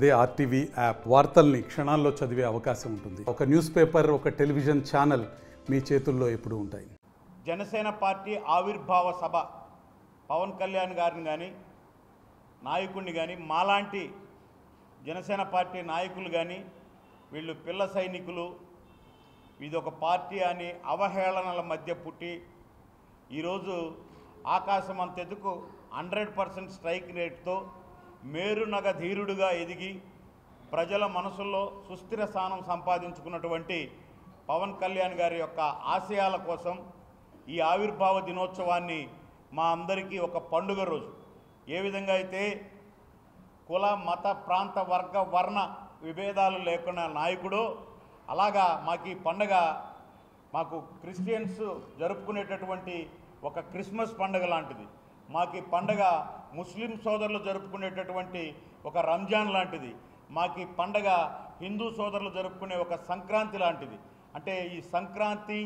అదే RTV app వార్తల్ని క్షణాల్లో చదివే అవకాశం ఉంటుంది. ఒక న్యూస్ పేపర్, ఒక టెలివిజన్ ఛానల్ మీ చేతుల్లో ఎప్పుడూ ఉంటాయి. జనసేన పార్టీ ఆవిర్భావ సభ పవన్ కళ్యాణ్ గారిని కానీ నాయకుడిని కానీ మాలాంటి జనసేన పార్టీ నాయకులు కానీ వీళ్ళు పిల్ల సైనికులు ఇది ఒక పార్టీ అని అవహేళనల మధ్య పుట్టి ఈరోజు ఆకాశం అంతెదుకు 100% స్ట్రైక్ రేట్తో మేరునగ ధీరుడుగా ఎదిగి ప్రజల మనసుల్లో సుస్థిర స్థానం సంపాదించుకున్నటువంటి పవన్ కళ్యాణ్ గారి యొక్క ఆశయాల కోసం ఈ ఆవిర్భావ దినోత్సవాన్ని మా అందరికీ ఒక పండుగ రోజు. ఏ విధంగా అయితే కుల మత ప్రాంత వర్గ వర్ణ విభేదాలు లేకున్న నాయకుడు అలాగా మాకు ఈ పండుగ మాకు క్రిస్టియన్స్ జరుపుకునేటటువంటి ఒక క్రిస్మస్ పండుగ లాంటిది. మాకు ఈ పండుగ ముస్లిం సోదరులు జరుపుకునేటటువంటి ఒక రంజాన్ లాంటిది. మాకు ఈ పండుగ హిందూ సోదరులు జరుపుకునే ఒక సంక్రాంతి లాంటిది. అంటే ఈ సంక్రాంతి,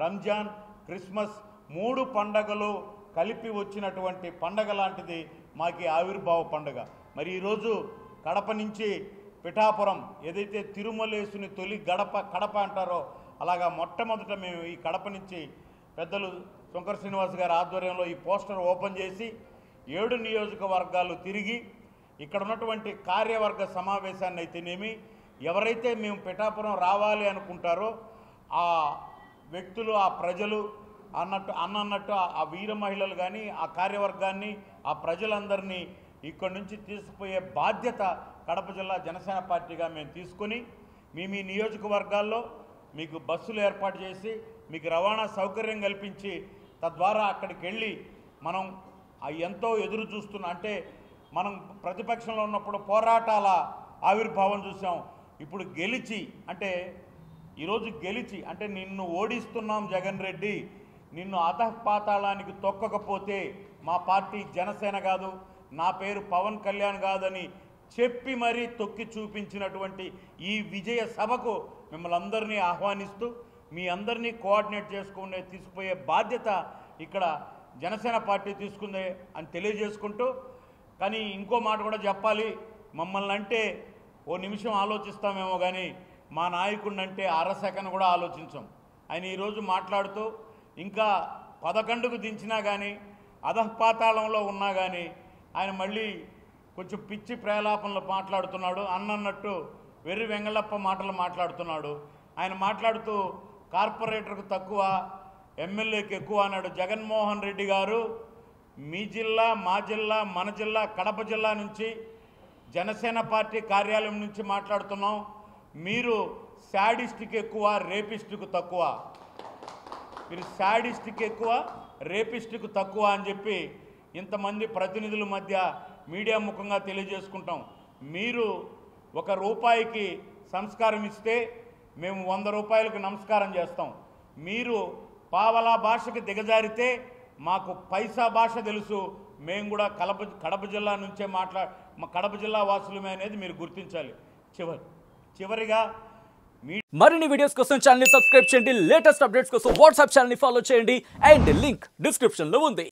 రంజాన్, క్రిస్మస్ 3 పండుగలు కలిపి వచ్చినటువంటి పండుగ లాంటిది మాకు ఆవిర్భావ పండుగ. మరి ఈరోజు కడప నుంచి పిఠాపురం ఏదైతే తిరుమలేసుని తొలి కడప అంటారో అలాగా మొట్టమొదట మేము ఈ కడప నుంచి పెద్దలు శంకర్ శ్రీనివాస్ గారి ఆధ్వర్యంలో ఈ పోస్టర్ ఓపెన్ చేసి 7 నియోజకవర్గాలు తిరిగి ఇక్కడ ఉన్నటువంటి కార్యవర్గ సమావేశాన్ని అయితేనేమి ఎవరైతే మేము పిఠాపురం రావాలి అనుకుంటారో ఆ వ్యక్తులు, ఆ ప్రజలు అన్నట్టు ఆ వీర మహిళలు కానీ ఆ కార్యవర్గాన్ని ఆ ప్రజలందరినీ ఇక్కడి నుంచి తీసుకుపోయే బాధ్యత కడప జిల్లా జనసేన పార్టీగా మేము తీసుకొని మీ నియోజకవర్గాల్లో మీకు బస్సులు ఏర్పాటు చేసి మీకు రవాణా సౌకర్యం కల్పించి తద్వారా అక్కడికి వెళ్ళి మనం ఎంతో ఎదురు చూస్తున్న అంటే మనం ప్రతిపక్షంలో ఉన్నప్పుడు పోరాటాల ఆవిర్భావం చూసాం. ఇప్పుడు గెలిచి అంటే ఈరోజు గెలిచి అంటే నిన్ను ఓడిస్తున్నాం జగన్ రెడ్డి, నిన్ను అధఃపాతాళానికి తొక్కకపోతే మా పార్టీ జనసేన కాదు, నా పేరు పవన్ కళ్యాణ్ కాదని చెప్పి మరీ తొక్కి చూపించినటువంటి ఈ విజయ సభకు మిమ్మల్ని అందరినీ ఆహ్వానిస్తూ మీ అందరినీ కోఆర్డినేట్ చేసుకునే తీసుకుపోయే బాధ్యత ఇక్కడ జనసేన పార్టీ తీసుకుంది అని తెలియజేసుకుంటూ, కానీ ఇంకో మాట కూడా చెప్పాలి. మమ్మల్ని అంటే ఓ నిమిషం ఆలోచిస్తామేమో కానీ మా నాయకుడిని అంటే అరసెకను కూడా ఆలోచించాం. ఆయన ఈరోజు మాట్లాడుతూ ఇంకా 11కు దించినా కానీ అధఃపాతాళంలో ఉన్నా కానీ ఆయన మళ్ళీ కొంచెం పిచ్చి ప్రేలాపనలు మాట్లాడుతున్నాడు. అన్నట్టు వెర్రి వెంగళప్ప మాటలు మాట్లాడుతున్నాడు. ఆయన మాట్లాడుతూ కార్పొరేటర్కు తక్కువ, ఎమ్మెల్యేకి ఎక్కువ అన్నాడు. జగన్మోహన్ రెడ్డి గారు మీ జిల్లా, మా జిల్లా, మన జిల్లా కడప జిల్లా నుంచి జనసేన పార్టీ కార్యాలయం నుంచి మాట్లాడుతున్నాం. మీరు శాడిస్ట్కి ఎక్కువ, రేపిస్ట్కు తక్కువ. మీరు శాడిస్ట్కి ఎక్కువ, రేపిస్ట్కు తక్కువ అని చెప్పి ఇంతమంది ప్రతినిధుల మధ్య మీడియా ముఖంగా తెలియజేసుకుంటాం. మీరు ₹1 సంస్కారం ఇస్తే మేము 100 రూపాయలకు నమస్కారం చేస్తాం. మీరు పావలా భాషకి దిగజారితే మాకు పైసా భాష తెలుసు. మేము కూడా కడప జిల్లా నుంచే కడప జిల్లా వాసులమే అనేది మీరు గుర్తించాలి. చివరిగా మరిన్ని వీడియోస్ కోసం ఛానల్ ని సబ్స్క్రైబ్ చేయండి. లేటెస్ట్ అప్డేట్స్ కోసం వాట్సాప్ ఛానల్ ని ఫాలో చేయండి. అండ్ లింక్ డిస్క్రిప్షన్ లో ఉంది.